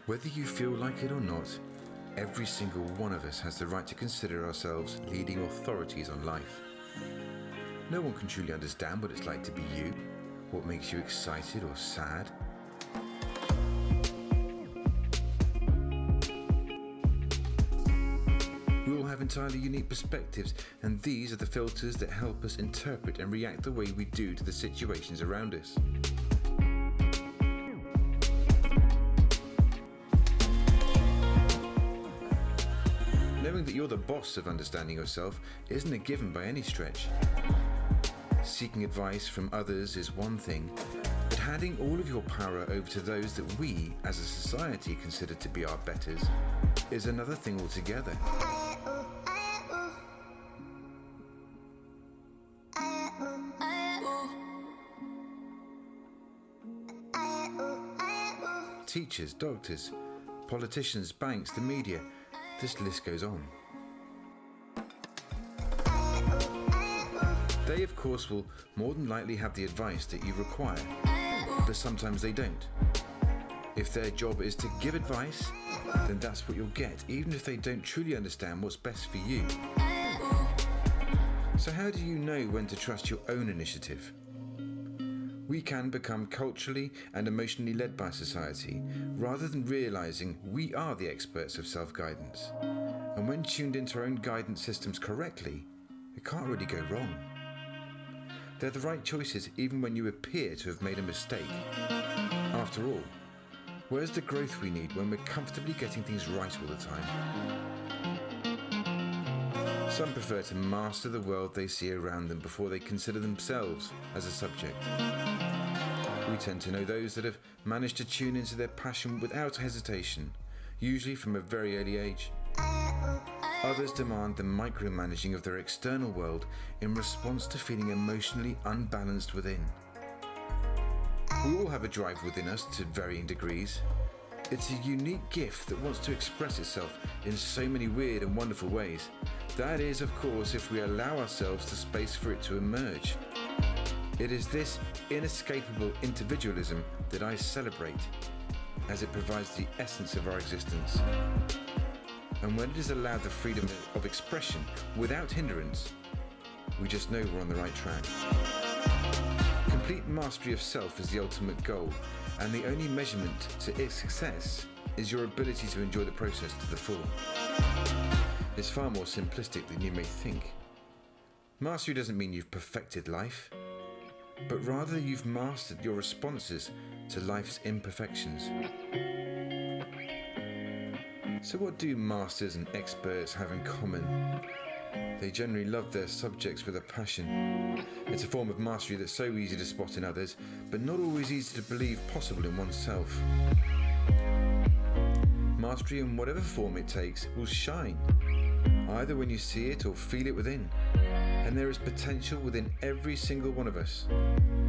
Whether you feel like it or not, every single one of us has the right to consider ourselves leading authorities on life. No one can truly understand what it's like to be you, what makes you excited or sad. We all have entirely unique perspectives, and these are the filters that help us interpret and react the way we do to the situations around us. Knowing that you're the boss of understanding yourself isn't a given by any stretch. Seeking advice from others is one thing, but handing all of your power over to those that we, as a society, consider to be our betters is another thing altogether. Teachers, doctors, politicians, banks, the media, this list goes on. They, of course, will more than likely have the advice that you require, but sometimes they don't. If their job is to give advice, then that's what you'll get, even if they don't truly understand what's best for you. So how do you know when to trust your own initiative? We can become culturally and emotionally led by society, rather than realizing we are the experts of self-guidance. And when tuned into our own guidance systems correctly, it can't really go wrong. They're the right choices even when you appear to have made a mistake. After all, where's the growth we need when we're comfortably getting things right all the time? Some prefer to master the world they see around them before they consider themselves as a subject. We tend to know those that have managed to tune into their passion without hesitation, usually from a very early age. Others demand the micromanaging of their external world in response to feeling emotionally unbalanced within. We all have a drive within us to varying degrees. It's a unique gift that wants to express itself in so many weird and wonderful ways. That is, of course, if we allow ourselves the space for it to emerge. It is this inescapable individualism that I celebrate, as it provides the essence of our existence. And when it is allowed the freedom of expression without hindrance, we just know we're on the right track. Complete mastery of self is the ultimate goal, and the only measurement to its success is your ability to enjoy the process to the full. It's far more simplistic than you may think. Mastery doesn't mean you've perfected life, but rather you've mastered your responses to life's imperfections. So what do masters and experts have in common? They generally love their subjects with a passion. It's a form of mastery that's so easy to spot in others, but not always easy to believe possible in oneself. Mastery, in whatever form it takes, will shine, either when you see it or feel it within. And there is potential within every single one of us.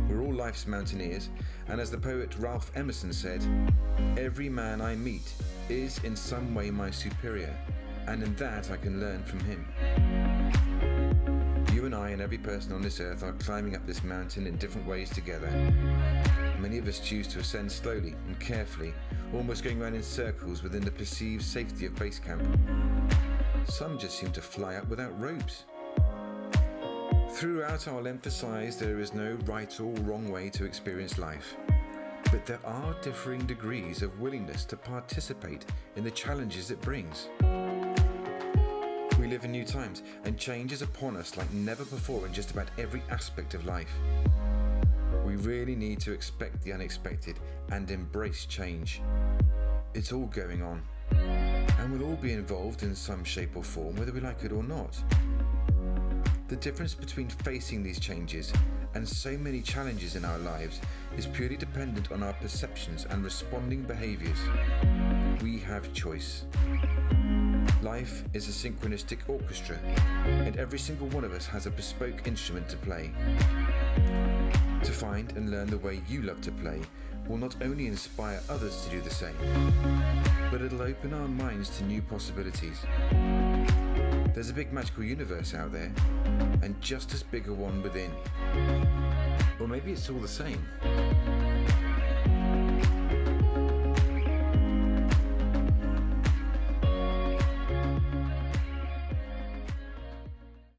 We're all life's mountaineers, and as the poet Ralph Emerson said, "Every man I meet is in some way my superior, and in that I can learn from him." You and I and every person on this earth are climbing up this mountain in different ways together. Many of us choose to ascend slowly and carefully, almost going round in circles within the perceived safety of base camp. Some just seem to fly up without ropes. Throughout, I'll emphasize there is no right or wrong way to experience life, but there are differing degrees of willingness to participate in the challenges it brings. We live in new times, and change is upon us like never before in just about every aspect of life. We really need to expect the unexpected and embrace change. It's all going on, and we'll all be involved in some shape or form, whether we like it or not. The difference between facing these changes and so many challenges in our lives is purely dependent on our perceptions and responding behaviours. We have choice. Life is a synchronistic orchestra, and every single one of us has a bespoke instrument to play. To find and learn the way you love to play will not only inspire others to do the same, but it'll open our minds to new possibilities. There's a big magical universe out there, and just as big a one within. Or maybe it's all the same.